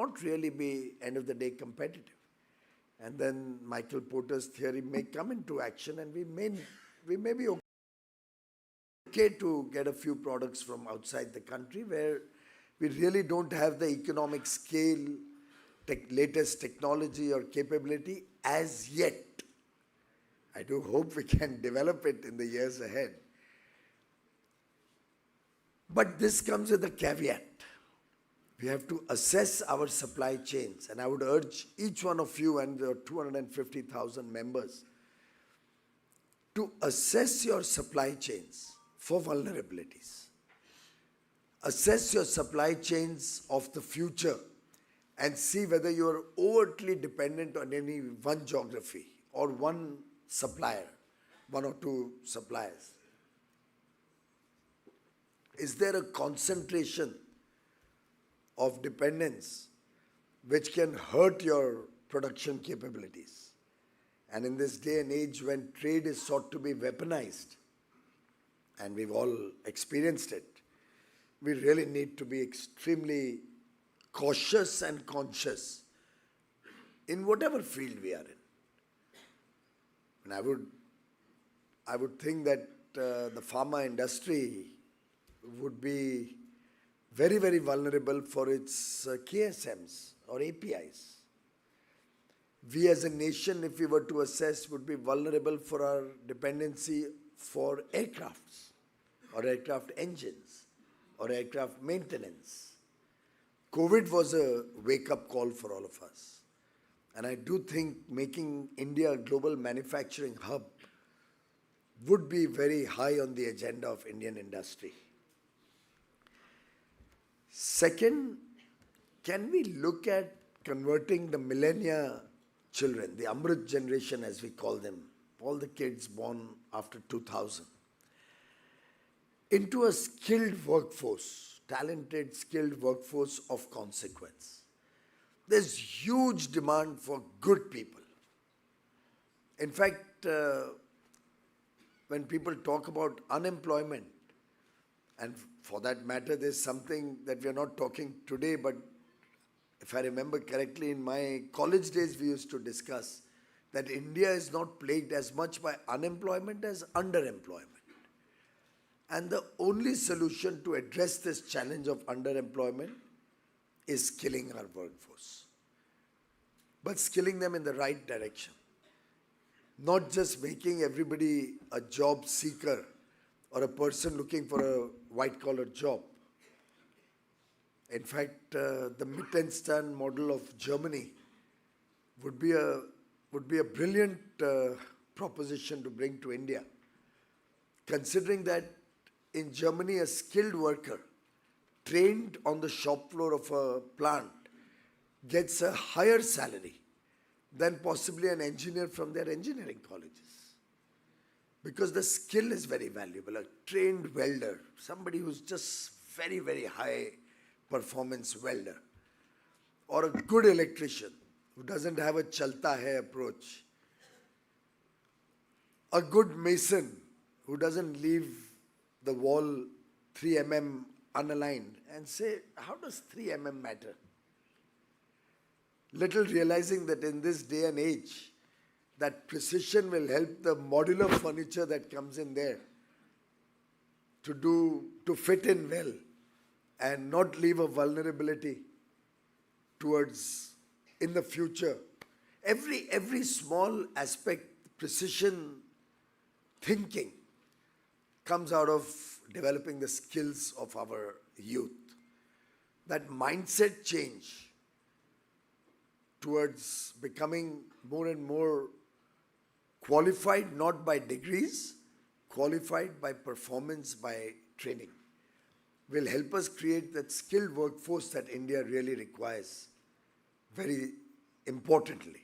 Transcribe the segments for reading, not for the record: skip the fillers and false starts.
not really be, end of the day, competitive. And then Michael Porter's theory may come into action, and we may be okay to get a few products from outside the country where we really don't have the economic scale, latest technology or capability as yet. I do hope we can develop it in the years ahead. But this comes with a caveat. We have to assess our supply chains, and I would urge each one of you and the 250,000 members to assess your supply chains for vulnerabilities. Assess your supply chains of the future and see whether you are overtly dependent on any one geography or one supplier, one or two suppliers. Is there a concentration of dependence which can hurt your production capabilities? And in this day and age when trade is sought to be weaponized, and we've all experienced it, we really need to be extremely cautious and conscious in whatever field we are in. And I would think that the pharma industry would be very, very vulnerable for its KSMs or APIs. We as a nation, if we were to assess, would be vulnerable for our dependency for aircrafts or aircraft engines or aircraft maintenance. COVID was a wake-up call for all of us. And I do think making India a global manufacturing hub would be very high on the agenda of Indian industry. Second, can we look at converting the millennia children, the Amrit generation as we call them, all the kids born after 2000, into a skilled workforce, talented, skilled workforce of consequence? There's huge demand for good people. In fact, when people talk about unemployment, and for that matter, there's something that we are not talking today, but if I remember correctly, in my college days, we used to discuss that India is not plagued as much by unemployment as underemployment. And the only solution to address this challenge of underemployment is skilling our workforce. But skilling them in the right direction. Not just making everybody a job seeker or a person looking for a white-collar job. In fact, the Mittelstand model of Germany would be a brilliant proposition to bring to India. Considering that in Germany, a skilled worker trained on the shop floor of a plant gets a higher salary than possibly an engineer from their engineering colleges. Because the skill is very valuable. A trained welder, somebody who's just very, very high performance welder, or a good electrician who doesn't have a chalta hai approach, a good mason who doesn't leave the wall 3 mm unaligned and say, how does 3 mm matter? Little realizing that in this day and age, that precision will help the modular furniture that comes in there to fit in well and not leave a vulnerability towards in the future. Every small aspect, precision thinking comes out of developing the skills of our youth. That mindset change towards becoming more and more qualified, not by degrees, qualified by performance, by training, will help us create that skilled workforce that India really requires, very importantly.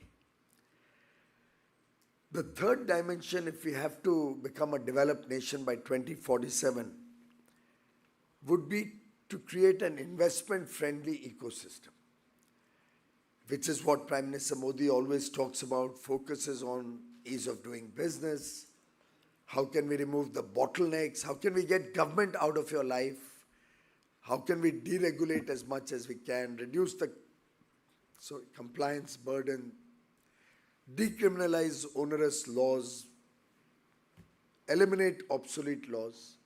The third dimension, if we have to become a developed nation by 2047, would be to create an investment-friendly ecosystem, which is what Prime Minister Modi always talks about, focuses on ease of doing business. How can we remove the bottlenecks? How can we get government out of your life? How can we deregulate as much as we can, reduce the So compliance burden, decriminalize onerous laws, eliminate obsolete laws.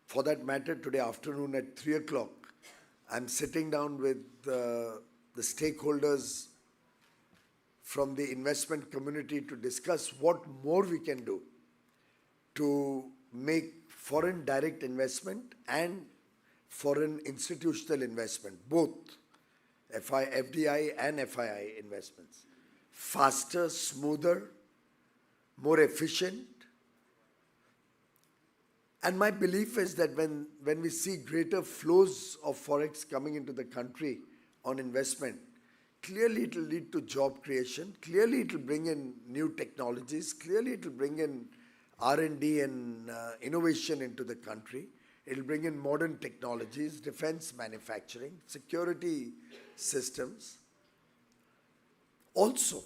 For that matter, today afternoon at 3 o'clock, I'm sitting down with the stakeholders from the investment community to discuss what more we can do to make foreign direct investment and foreign institutional investment, both FDI and FII investments, faster, smoother, more efficient. And my belief is that when we see greater flows of forex coming into the country on investment, clearly it will lead to job creation, clearly it will bring in new technologies, clearly it will bring in R&D and innovation into the country. It will bring in modern technologies, defense manufacturing, security systems. Also,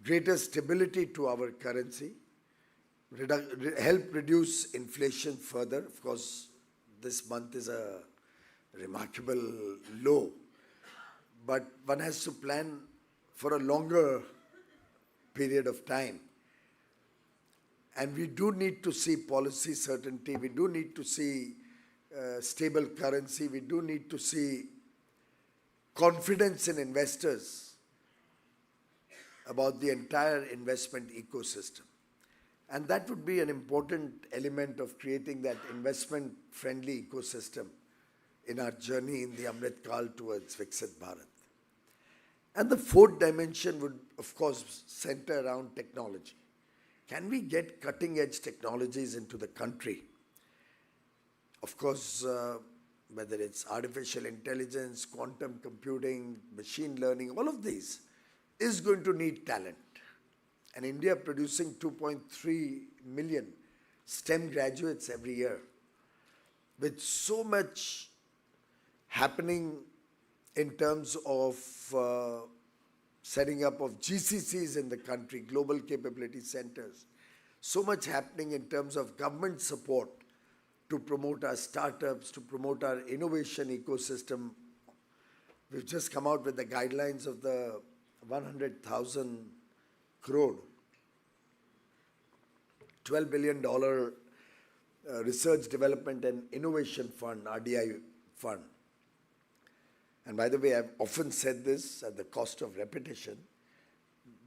greater stability to our currency, help reduce inflation further. Of course, this month is a remarkable low, but one has to plan for a longer period of time. And we do need to see policy certainty, we do need to see stable currency, we do need to see confidence in investors about the entire investment ecosystem. And that would be an important element of creating that investment-friendly ecosystem in our journey in the Amrit Kal towards Viksit Bharat. And the fourth dimension would, of course, center around technology. Can we get cutting-edge technologies into the country? Of course, whether it's artificial intelligence, quantum computing, machine learning, all of these is going to need talent. And India producing 2.3 million STEM graduates every year, with so much happening in terms of setting up of GCCs in the country, global capability centers. So much happening in terms of government support to promote our startups, to promote our innovation ecosystem. We've just come out with the guidelines of the 100,000 crore, $12 billion Research, Development and Innovation Fund, RDI fund. And by the way, I've often said this at the cost of repetition,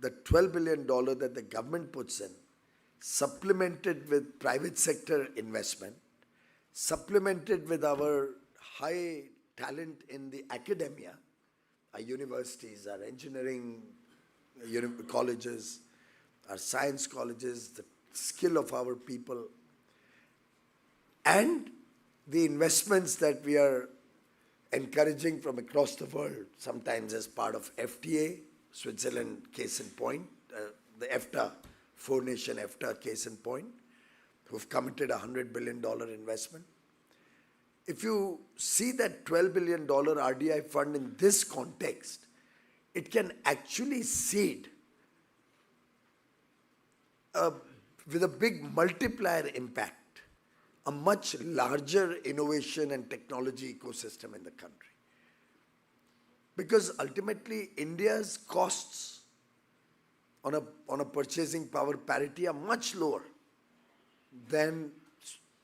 the $12 billion that the government puts in, supplemented with private sector investment, supplemented with our high talent in the academia, our universities, our engineering colleges, our science colleges, the skill of our people, and the investments that we are encouraging from across the world, sometimes as part of FTA, Switzerland case in point, the EFTA, four-nation EFTA case in point, who've committed $100 billion investment. If you see that $12 billion RDI fund in this context, it can actually seed with a big multiplier impact, a much larger innovation and technology ecosystem in the country. Because ultimately, India's costs on a purchasing power parity are much lower than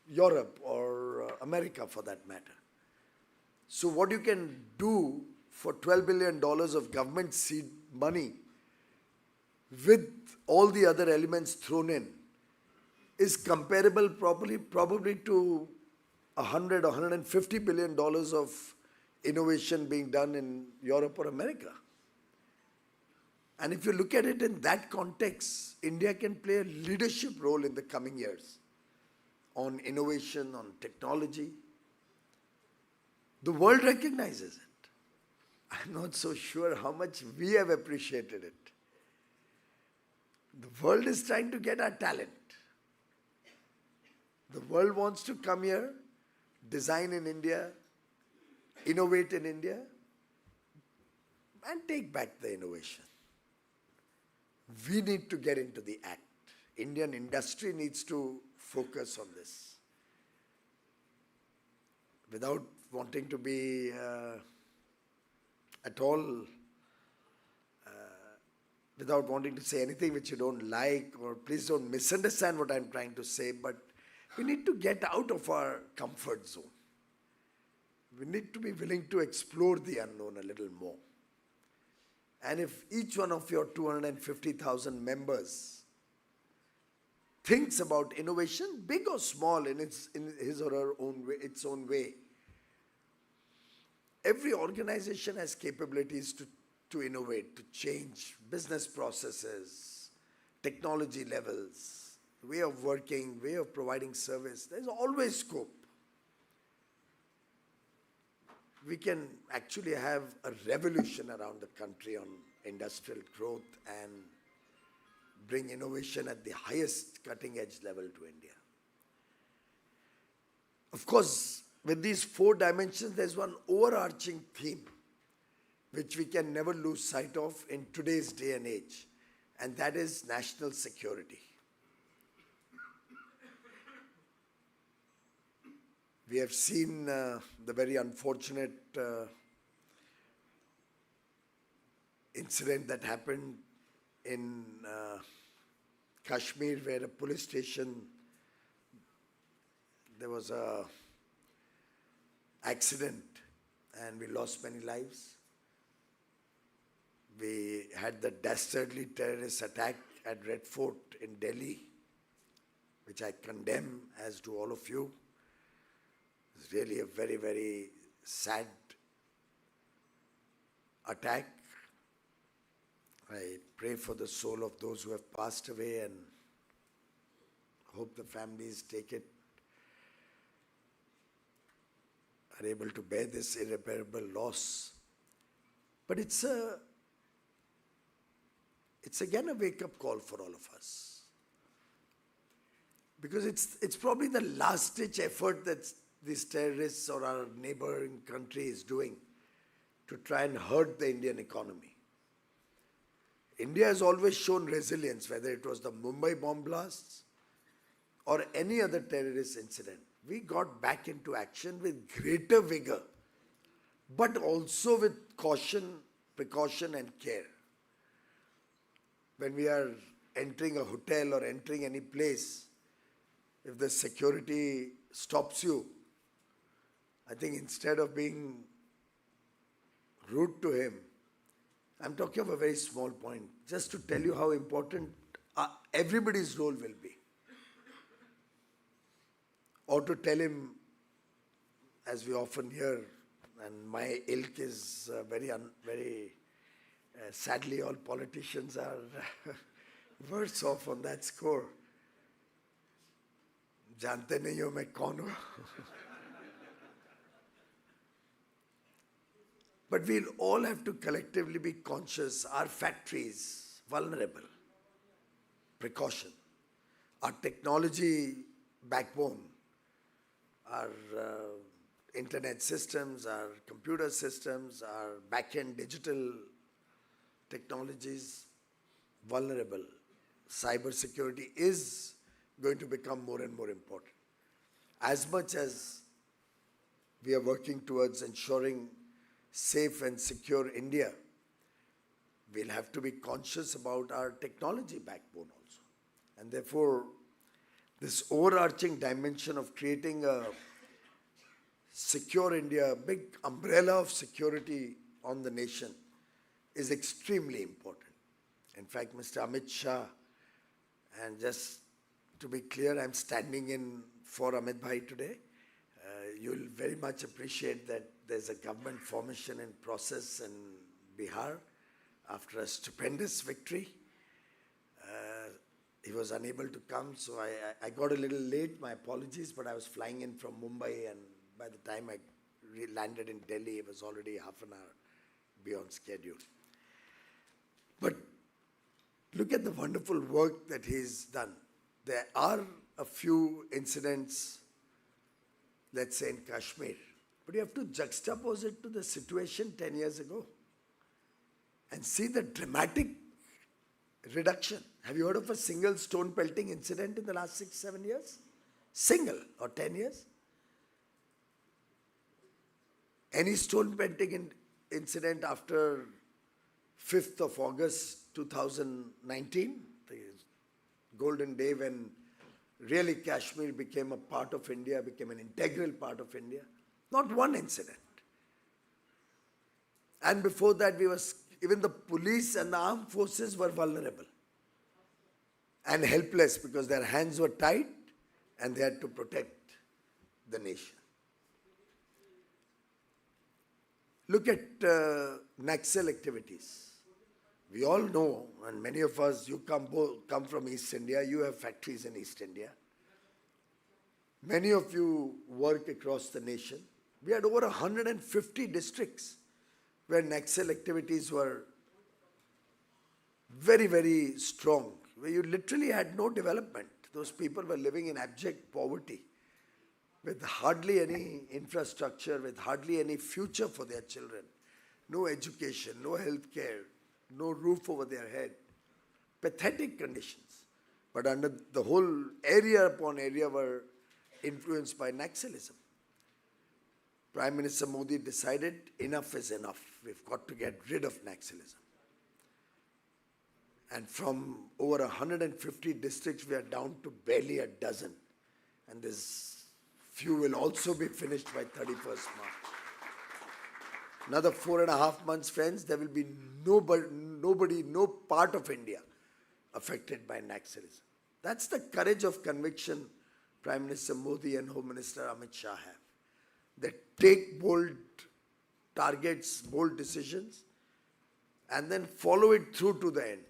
Europe or America for that matter. So what you can do for $12 billion of government seed money with all the other elements thrown in is comparable probably to $100 or $150 billion of innovation being done in Europe or America. And if you look at it in that context, India can play a leadership role in the coming years on innovation, on technology. The world recognizes it. I'm not so sure how much we have appreciated it. The world is trying to get our talent. The world wants to come here, design in India, innovate in India, and take back the innovation. We need to get into the act. Indian industry needs to focus on this. Without wanting to be at all, without wanting to say anything which you don't like, or please don't misunderstand what I'm trying to say, but we need to get out of our comfort zone. We need to be willing to explore the unknown a little more. And if each one of your 250,000 members thinks about innovation, big or small, in his or her own way, its own way, every organization has capabilities to innovate, to change business processes, technology levels, way of working, way of providing service. There's always scope. We can actually have a revolution around the country on industrial growth and bring innovation at the highest cutting edge level to India. Of course, with these 4 dimensions, there's one overarching theme which we can never lose sight of in today's day and age, and that is national security. We have seen the very unfortunate incident that happened in Kashmir, where a police station, there was a accident and we lost many lives. We had the dastardly terrorist attack at Red Fort in Delhi, which I condemn, as do all of you. It's really a very, very sad attack. I pray for the soul of those who have passed away and hope the families take it, are able to bear this irreparable loss. But it's again a wake-up call for all of us. Because it's probably the last-ditch effort that these terrorists or our neighboring country is doing to try and hurt the Indian economy. India has always shown resilience, whether it was the Mumbai bomb blasts or any other terrorist incident. We got back into action with greater vigor, but also with caution, precaution and care. When we are entering a hotel or entering any place, if the security stops you, I think instead of being rude to him, I'm talking of a very small point, just to tell you how important everybody's role will be. Or to tell him, as we often hear, and my ilk is very sadly all politicians are worse off on that score. Jante nahi ho main kaun hu. But we'll all have to collectively be conscious. Our factories, vulnerable. Precaution. Our technology backbone, our internet systems, our computer systems, our back-end digital technologies, vulnerable. Cyber security is going to become more and more important. As much as we are working towards ensuring safe and secure India, we'll have to be conscious about our technology backbone also. And therefore, this overarching dimension of creating a secure India, a big umbrella of security on the nation, is extremely important. In fact, Mr. Amit Shah, and just to be clear, I'm standing in for Amit Bhai today. You'll very much appreciate that there's a government formation in process in Bihar after a stupendous victory. He was unable to come, so I got a little late. My apologies, but I was flying in from Mumbai, and by the time I landed in Delhi, it was already half an hour beyond schedule. But look at the wonderful work that he's done. There are a few incidents, let's say in Kashmir, but you have to juxtapose it to the situation 10 years ago and see the dramatic reduction. Have you heard of a single stone pelting incident in the last 6-7 years? Single, or 10 years? Any stone pelting incident after 5th of August 2019, the golden day when really Kashmir became a part of India, became an integral part of India. Not one incident. And before that, even the police and the armed forces were vulnerable and helpless because their hands were tied and they had to protect the nation. Look at Naxal activities. We all know, and many of us, you come from East India, you have factories in East India. Many of you work across the nation. We had over 150 districts where Naxal activities were very, very strong, where you literally had no development. Those people were living in abject poverty, with hardly any infrastructure, with hardly any future for their children. No education, no health care, no roof over their head. Pathetic conditions. But under the whole area upon area were influenced by Naxalism. Prime Minister Modi decided enough is enough. We've got to get rid of Naxalism. And from over 150 districts, we are down to barely a dozen. And this few will also be finished by 31st March. Another 4.5 months, friends, there will be nobody, no part of India affected by Naxalism. That's the courage of conviction Prime Minister Modi and Home Minister Amit Shah have. They take bold targets, bold decisions, and then follow it through to the end.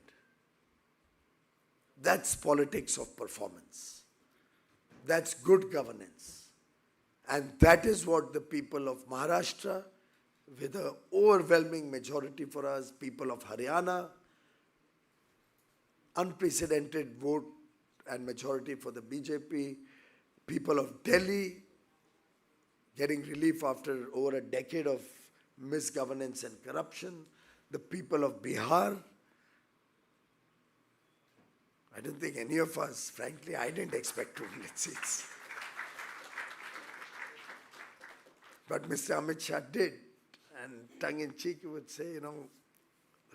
That's politics of performance. That's good governance. And that is what the people of Maharashtra, with an overwhelming majority for us, people of Haryana, unprecedented vote and majority for the BJP, people of Delhi, getting relief after over a decade of misgovernance and corruption, the people of Bihar. I don't think any of us, frankly, I didn't expect to win seats. But Mr. Amit Shah did. And tongue-in-cheek, you would say, the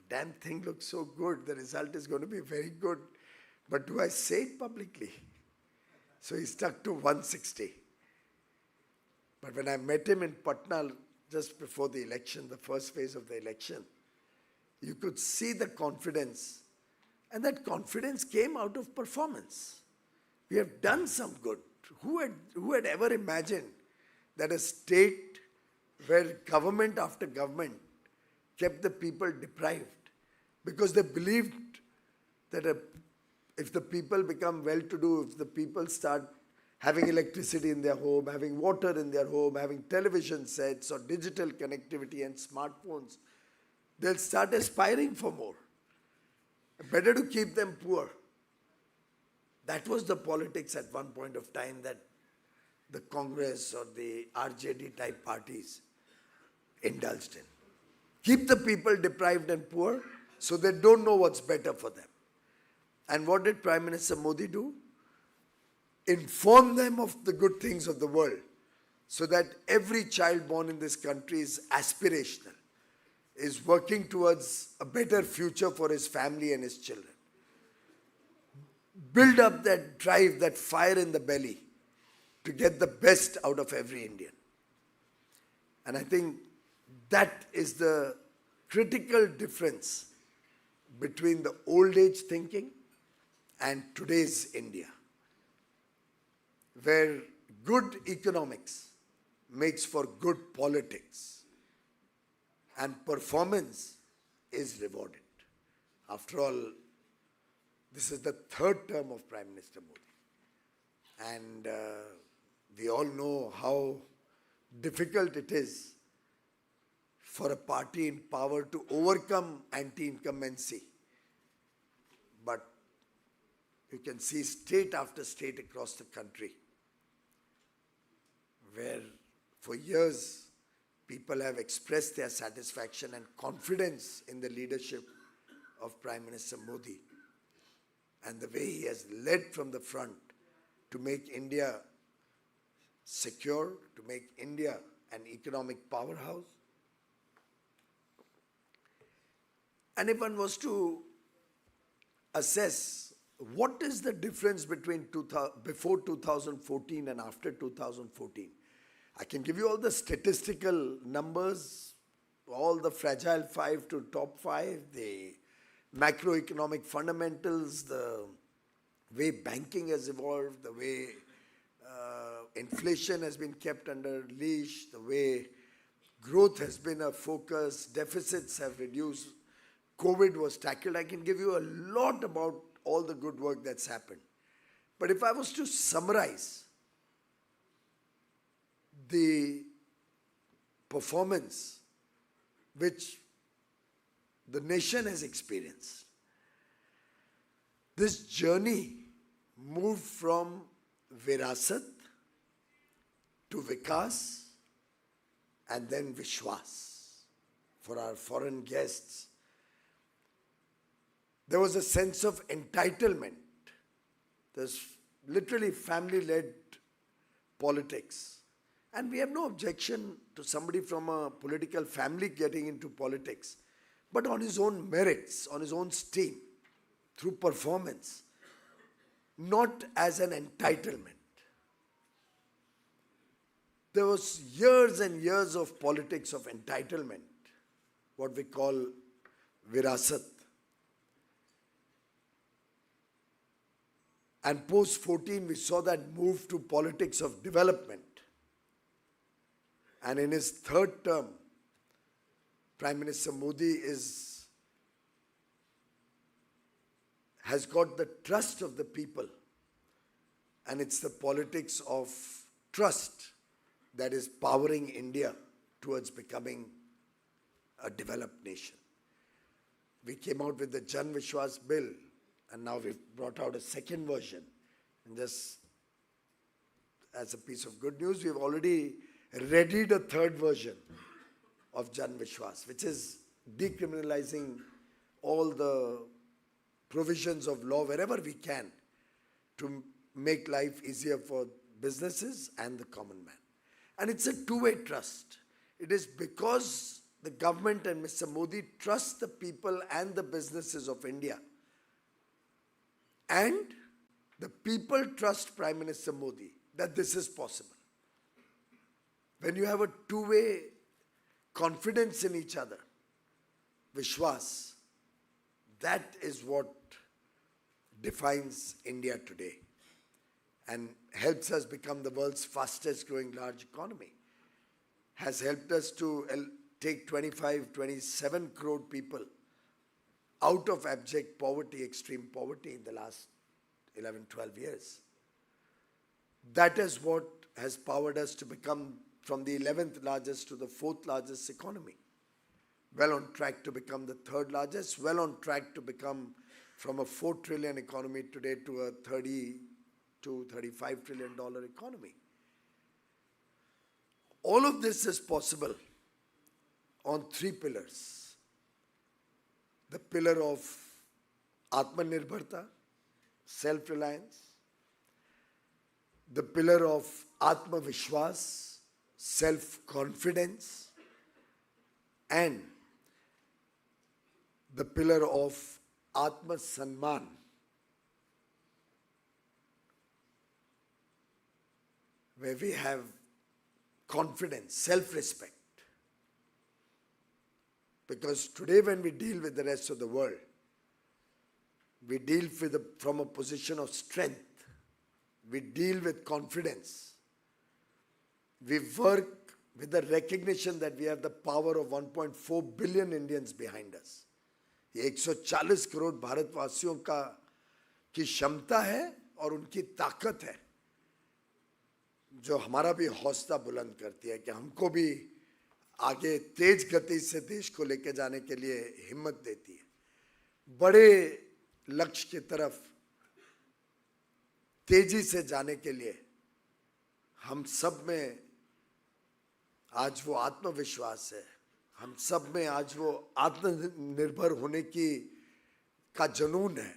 damn thing looks so good, the result is going to be very good. But do I say it publicly? So he stuck to 160. But when I met him in Patna just before the election, the first phase of the election, you could see the confidence. And that confidence came out of performance. We have done some good. Who had ever imagined that a state where government after government kept the people deprived because they believed that if the people become well-to-do, if the people start having electricity in their home, having water in their home, having television sets or digital connectivity and smartphones, they'll start aspiring for more. Better to keep them poor. That was the politics at one point of time that the Congress or the RJD type parties indulged in. Keep the people deprived and poor so they don't know what's better for them. And what did Prime Minister Modi do? Inform them of the good things of the world so that every child born in this country is aspirational, is working towards a better future for his family and his children. Build up that drive, that fire in the belly to get the best out of every Indian. And I think that is the critical difference between the old age thinking and today's India, where good economics makes for good politics and performance is rewarded. After all, this is the third term of Prime Minister Modi. And we all know how difficult it is for a party in power to overcome anti-incumbency. But you can see state after state across the country where for years people have expressed their satisfaction and confidence in the leadership of Prime Minister Modi and the way he has led from the front to make India secure, to make India an economic powerhouse. And if one was to assess what is the difference between before 2014 and after 2014, I can give you all the statistical numbers, all the fragile five to top five, the macroeconomic fundamentals, the way banking has evolved, the way inflation has been kept under leash, the way growth has been a focus, deficits have reduced, COVID was tackled. I can give you a lot about all the good work that's happened. But if I was to summarize the performance which the nation has experienced, this journey moved from Virasut to Vikas and then Vishwas. For our foreign guests, there was a sense of entitlement. There's literally family-led politics. And we have no objection to somebody from a political family getting into politics, but on his own merits, on his own steam, through performance, not as an entitlement. There was years and years of politics of entitlement, what we call Virasut. And post-14, we saw that move to politics of development. And in his third term, Prime Minister Modi has got the trust of the people. And it's the politics of trust that is powering India towards becoming a developed nation. We came out with the Jan Vishwas bill, and now we've brought out a second version. And just as a piece of good news, we've already readied a third version of Jan Vishwas, which is decriminalizing all the provisions of law wherever we can to make life easier for businesses and the common man. And it's a two-way trust. It is because the government and Mr. Modi trust the people and the businesses of India. And the people trust Prime Minister Modi that this is possible. When you have a two-way confidence in each other, Vishwas, that is what defines India today and helps us become the world's fastest growing large economy. Has helped us to take 25, 27 crore people out of abject poverty, extreme poverty in the last 11, 12 years. That is what has powered us to become from the 11th largest to the 4th largest economy. Well on track to become the 3rd largest, well on track to become from a 4 trillion economy today to a 30 to $35 trillion economy. All of this is possible on 3 pillars. The pillar of Atmanirbharta, self-reliance. The pillar of Atma Vishwas, self-confidence. And the pillar of Atma Sanman, where we have confidence, self-respect. Because today when we deal with the rest of the world, we deal from a position of strength. We deal with confidence. We work with the recognition that we have the power of 1.4 billion Indians behind us. ये 140 करोड़ भारतवासियों की क्षमता है और उनकी ताकत है जो हमारा भी हौसला बुलंद करती है कि हमको भी आगे तेज गति से देश को लेकर जाने के लिए हिम्मत देती है. बड़े लक्ष्य की तरफ तेजी से जाने के लिए हम सब में आज वो आत्मविश्वास है, हम सब में आज वो आत्मनिर्भर होने का जुनून है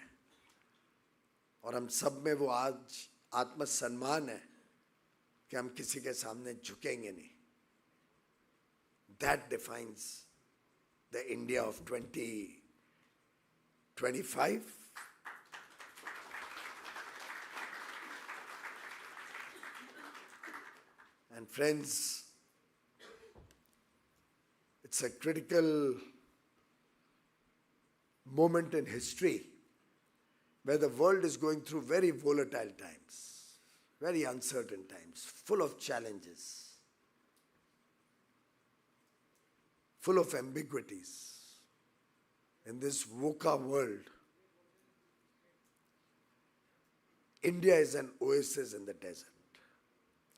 और हम सब में वो आज आत्मसम्मान है कि हम किसी के सामने झुकेंगे नहीं. That defines the India of 20 25. And friends, it's a critical moment in history where the world is going through very volatile times, very uncertain times, full of challenges, full of ambiguities. In this VUCA world, India is an oasis in the desert.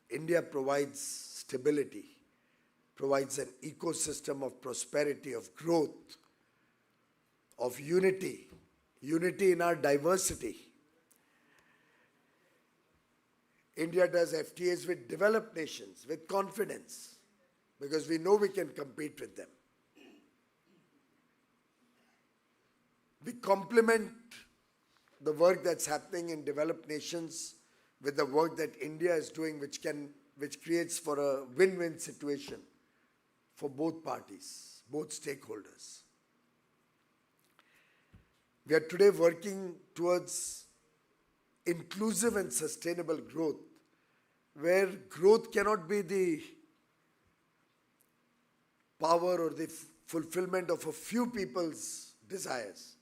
India provides stability, provides an ecosystem of prosperity, of growth, of unity, unity in our diversity. India does FTAs with developed nations with confidence because we know we can compete with them. We complement the work that's happening in developed nations with the work that India is doing, which creates for a win-win situation for both parties, both stakeholders. We are today working towards inclusive and sustainable growth, where growth cannot be the power or the fulfillment of a few people's desires,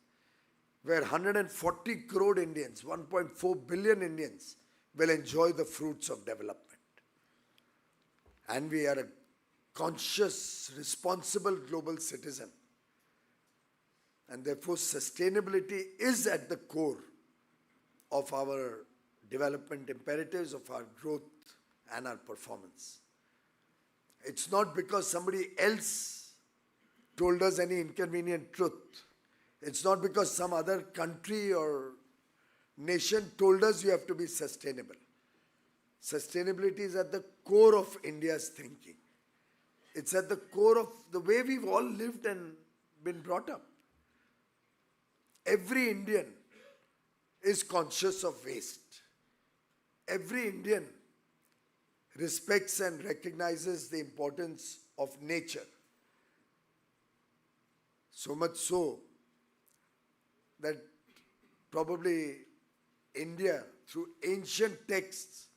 where 140 crore Indians, 1.4 billion Indians will enjoy the fruits of development. And we are a conscious, responsible global citizen. And therefore, sustainability is at the core of our development imperatives, of our growth and our performance. It's not because somebody else told us any inconvenient truth. It's not because some other country or nation told us you have to be sustainable. Sustainability is at the core of India's thinking. It's at the core of the way we've all lived and been brought up. Every Indian is conscious of waste. Every Indian respects and recognizes the importance of nature. So much so that probably India, through ancient texts,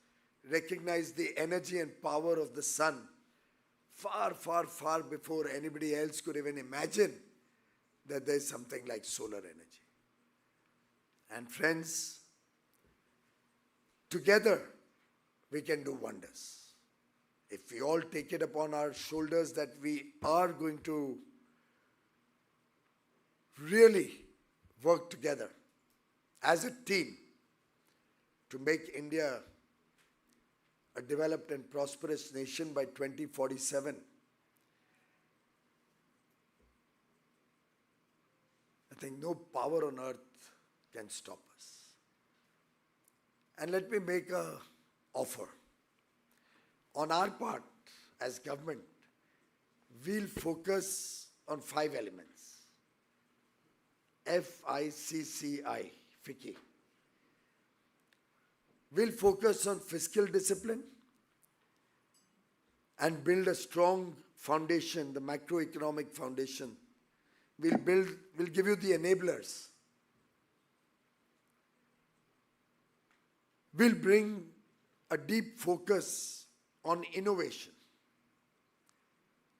recognized the energy and power of the sun far, far, far before anybody else could even imagine that there's something like solar energy. And friends, together we can do wonders. If we all take it upon our shoulders that we are going to really work together as a team to make India a developed and prosperous nation by 2047. I think no power on earth can stop us. And let me make an offer. On our part, as government, we'll focus on 5 elements. FICCI, FICCI. We'll focus on fiscal discipline and build a strong foundation, the macroeconomic foundation. We'll give you the enablers. We'll bring a deep focus on innovation,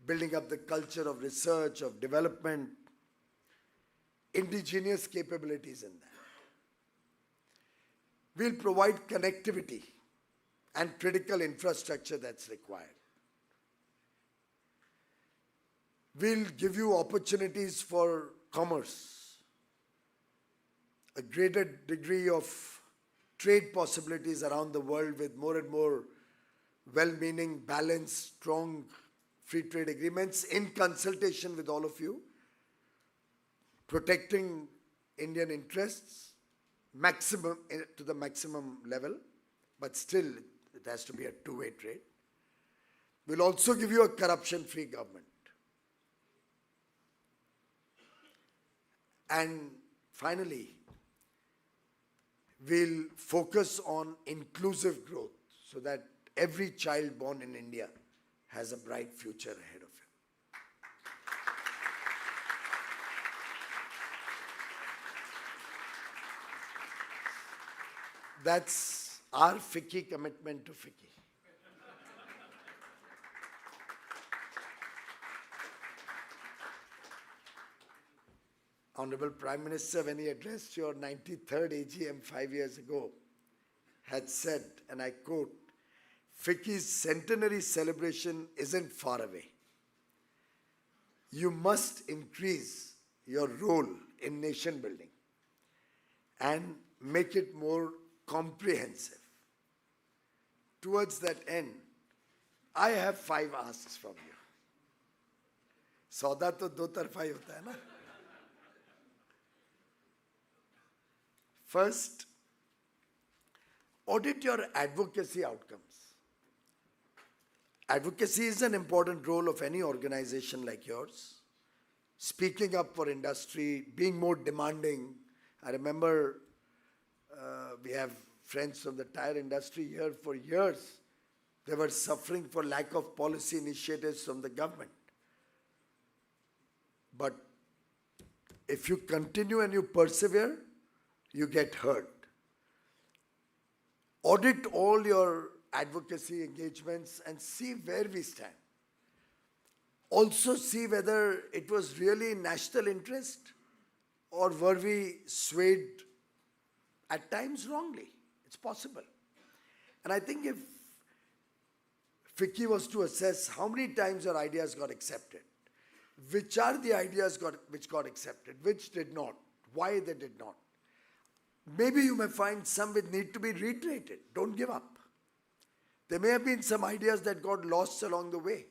building up the culture of research, of development, indigenous capabilities in that. We'll provide connectivity and critical infrastructure that's required. We'll give you opportunities for commerce, a greater degree of trade possibilities around the world with more and more well-meaning, balanced, strong free trade agreements in consultation with all of you, protecting Indian interests to the maximum level, but still it has to be a two-way trade. We'll also give you a corruption-free government. And finally, we'll focus on inclusive growth so that every child born in India has a bright future ahead of him. That's our FICCI commitment to FICCI. Honorable Prime Minister, when he addressed your 93rd AGM 5 years ago, had said, and I quote, FICCI's centenary celebration isn't far away. You must increase your role in nation building and make it more comprehensive. Towards that end, I have 5 asks from you. सौदा तो दो तरफा ही होता है ना. First, audit your advocacy outcomes. Advocacy is an important role of any organization like yours. Speaking up for industry, being more demanding. I remember we have friends from the tire industry here for years. They were suffering for lack of policy initiatives from the government. But if you continue and you persevere, you get hurt. Audit all your advocacy engagements and see where we stand. Also see whether it was really in national interest or were we swayed at times wrongly. It's possible. And I think if FICCI was to assess how many times your ideas got accepted, which are the ideas which got accepted, which did not, why they did not, maybe you may find some which need to be reiterated. Don't give up. There may have been some ideas that got lost along the way.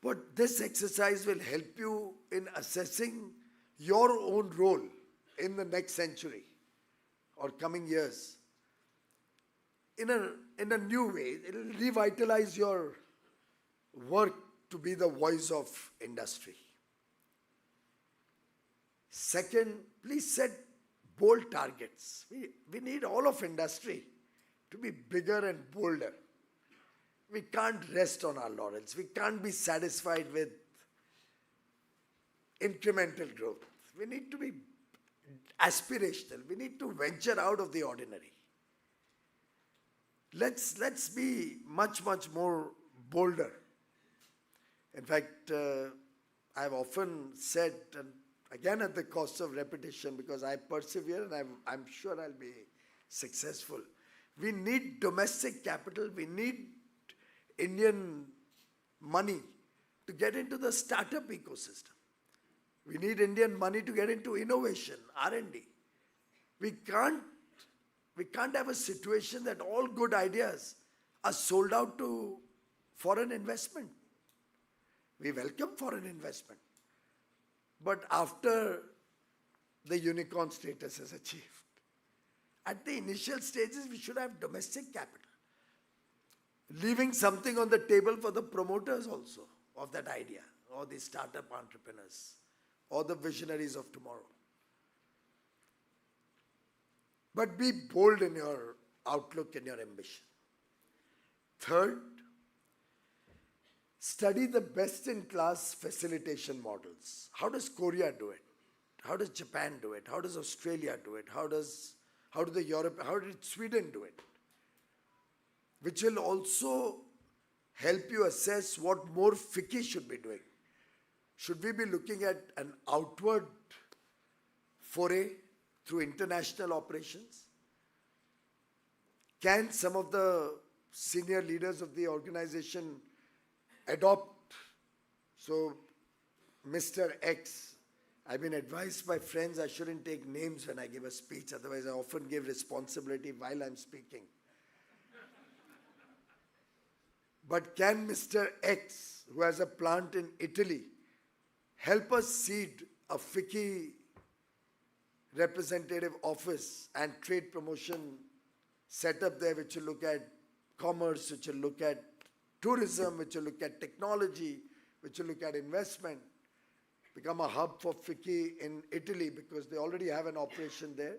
But this exercise will help you in assessing your own role in the next century or coming years in a new way. It will revitalize your work to be the voice of industry. Second, please set bold targets. We need all of industry to be bigger and bolder. We can't rest on our laurels. We can't be satisfied with incremental growth. We need to be aspirational. We need to venture out of the ordinary. Let's be much more bolder. In fact, I've often said, and again at the cost of repetition, because I persevere and I'm sure I'll be successful. We need domestic capital. We need Indian money to get into the startup ecosystem. We need Indian money to get into innovation, R&D. We can't have a situation that all good ideas are sold out to foreign investment. We welcome foreign investment. But after the unicorn status is achieved, at the initial stages, we should have domestic capital. Leaving something on the table for the promoters also of that idea, or the startup entrepreneurs, or the visionaries of tomorrow. But be bold in your outlook and your ambition. Third, study the best-in-class facilitation models. How does Korea do it? How does Japan do it? How does Australia do it? How did Sweden do it? Which will also help you assess what more FICCI should be doing. Should we be looking at an outward foray through international operations? Can some of the senior leaders of the organization adopt? So, Mr. X, I've been advised by friends I shouldn't take names when I give a speech, otherwise I often give responsibility while I'm speaking. But can Mr. X, who has a plant in Italy, help us seed a FICCI representative office and trade promotion set up there, which will look at commerce, which will look at tourism, which will look at technology, which will look at investment, become a hub for FICCI in Italy because they already have an operation there.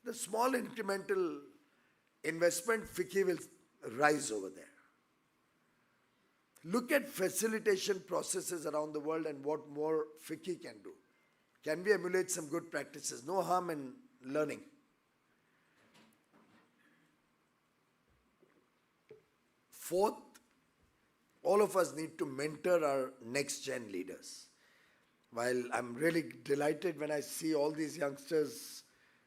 The small incremental investment, FICCI will rise over there. Look at facilitation processes around the world and what more FICCI can do. Can we emulate some good practices? No harm in learning. Fourth, all of us need to mentor our next-gen leaders. While I'm really delighted when I see all these youngsters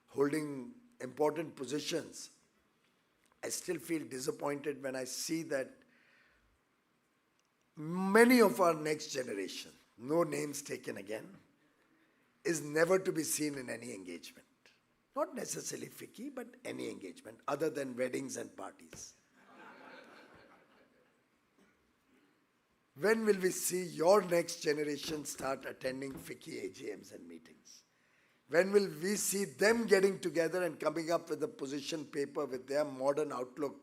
holding important positions, I still feel disappointed when I see that many of our next generation, no names taken again, is never to be seen in any engagement. Not necessarily FICCI, but any engagement other than weddings and parties. When will we see your next generation start attending FICCI AGMs and meetings? When will we see them getting together and coming up with a position paper with their modern outlook,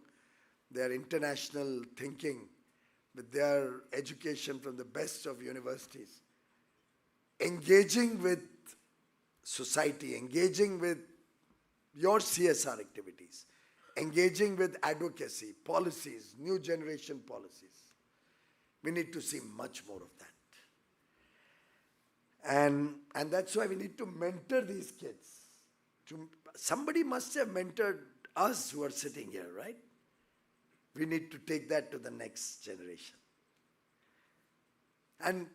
their international thinking, with their education from the best of universities, engaging with society, engaging with your CSR activities, engaging with advocacy, policies, new generation policies? We need to see much more of that. And that's why we need to mentor these kids. Somebody must have mentored us who are sitting here, right? We need to take that to the next generation. And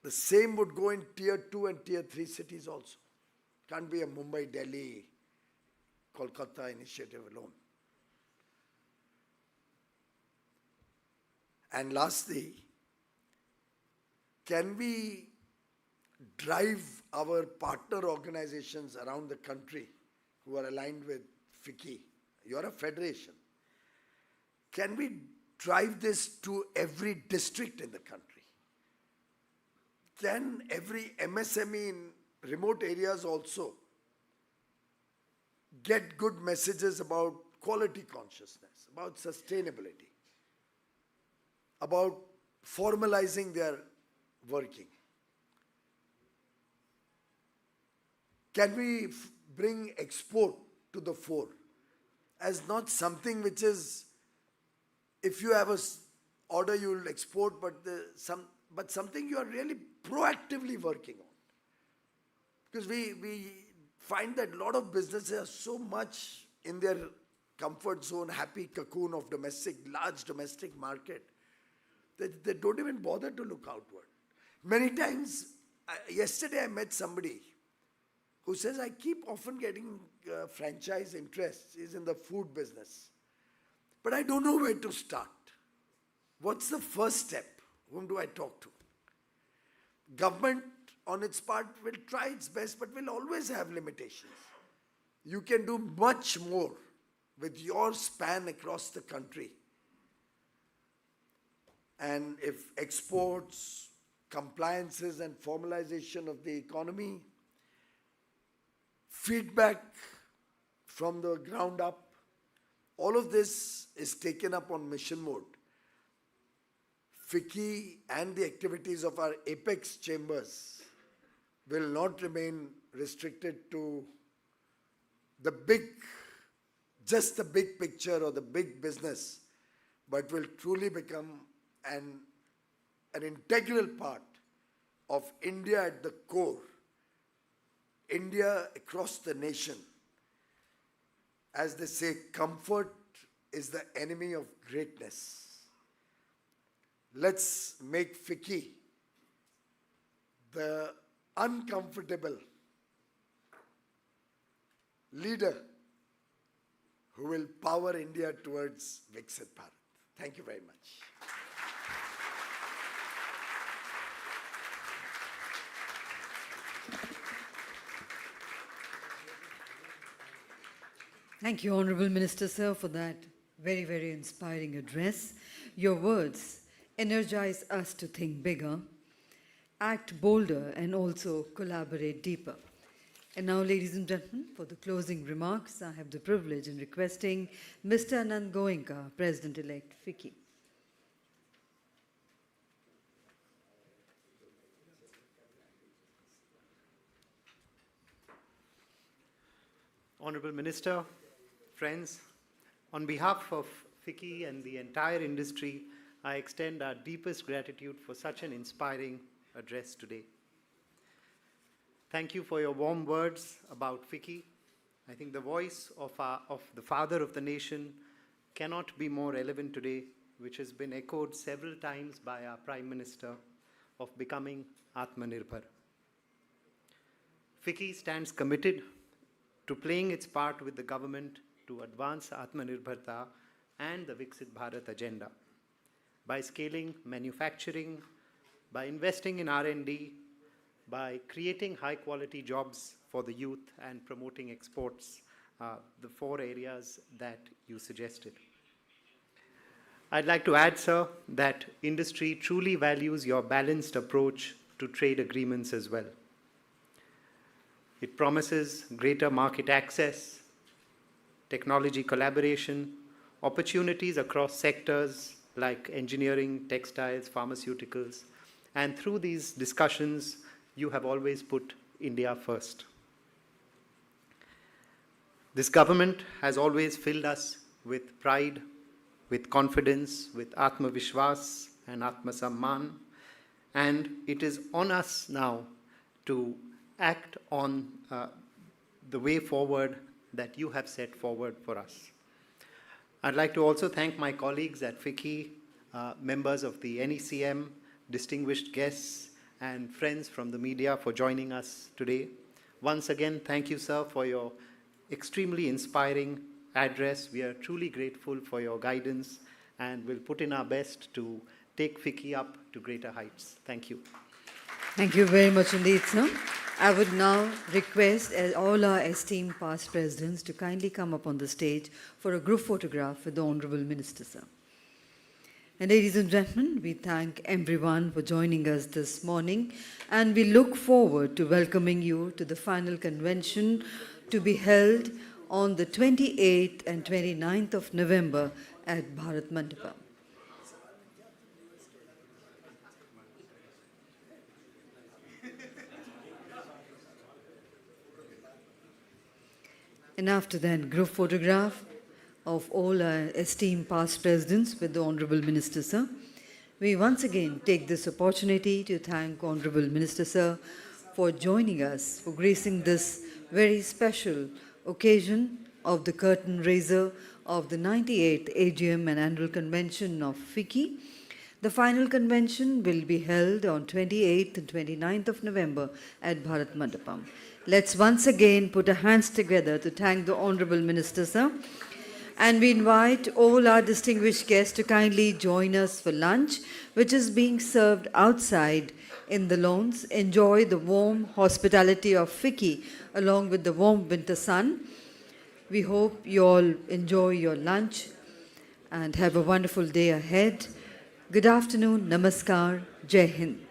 the same would go in tier 2 and tier 3 cities also. Can't be a Mumbai, Delhi, Kolkata initiative alone. And lastly, can we drive our partner organizations around the country who are aligned with FICCI? You're a federation. Can we drive this to every district in the country? Can every MSME in remote areas also get good messages about quality consciousness, about sustainability, about formalizing their working? Can we bring export to the fore as not something which is, if you have an order you will export, but something you are really proactively working on? Because we find that a lot of businesses are so much in their comfort zone, happy cocoon of large domestic market, that they don't even bother to look outward. Many times, yesterday I met somebody who says, I keep often getting franchise interests. He's in the food business. But I don't know where to start. What's the first step? Whom do I talk to? Government, on its part, will try its best, but will always have limitations. You can do much more with your span across the country. And if exports, compliances and formalization of the economy, feedback from the ground up, all of this is taken up on mission mode. FICCI and the activities of our apex chambers will not remain restricted to just the big picture or the big business, but will truly become an integral part of India at the core, India across the nation. As they say, comfort is the enemy of greatness. Let's make FICCI the uncomfortable leader who will power India towards Viksit Bharat. Thank you very much. Thank you, Honourable Minister, sir, for that very, very inspiring address. Your words energize us to think bigger, act bolder, and also collaborate deeper. And now, ladies and gentlemen, for the closing remarks, I have the privilege in requesting Mr. Anand Goenka, President-elect FICCI. Honourable Minister, friends, on behalf of FICCI and the entire industry, I extend our deepest gratitude for such an inspiring address today. Thank you for your warm words about FICCI. I think the voice of the father of the nation cannot be more relevant today which has been echoed several times by our Prime Minister, of becoming Atmanirbhar. FICCI stands committed to playing its part with the government to advance Atmanirbharta and the Viksit Bharat agenda by scaling manufacturing, by investing in R&D, by creating high-quality jobs for the youth and promoting exports, the 4 areas that you suggested. I'd like to add, sir, that industry truly values your balanced approach to trade agreements as well. It promises greater market access, technology collaboration, opportunities across sectors like engineering, textiles, pharmaceuticals, and through these discussions, you have always put India first. This government has always filled us with pride, with confidence, with Atma Vishwas and Atma Samman, and it is on us now to act on the way forward that you have set forward for us. I'd like to also thank my colleagues at FICCI, members of the NECM, distinguished guests, and friends from the media for joining us today. Once again, thank you, sir, for your extremely inspiring address. We are truly grateful for your guidance and will put in our best to take FICCI up to greater heights. Thank you. Thank you very much indeed, sir. I would now request all our esteemed past presidents to kindly come up on the stage for a group photograph with the Honorable Minister, sir. And ladies and gentlemen, we thank everyone for joining us this morning, and we look forward to welcoming you to the final convention to be held on the 28th and 29th of November at Bharat Mandapam. And after that group photograph of all our esteemed past presidents with the Honorable Minister, sir, we once again take this opportunity to thank Honorable Minister, sir, for joining us, for gracing this very special occasion of the curtain raiser of the 98th AGM and Annual Convention of FICCI. The final convention will be held on 28th and 29th of November at Bharat Mandapam. Let's once again put our hands together to thank the Honorable Minister, sir. And we invite all our distinguished guests to kindly join us for lunch, which is being served outside in the lawns. Enjoy the warm hospitality of FICCI along with the warm winter sun. We hope you all enjoy your lunch and have a wonderful day ahead. Good afternoon, Namaskar, Jai Hind.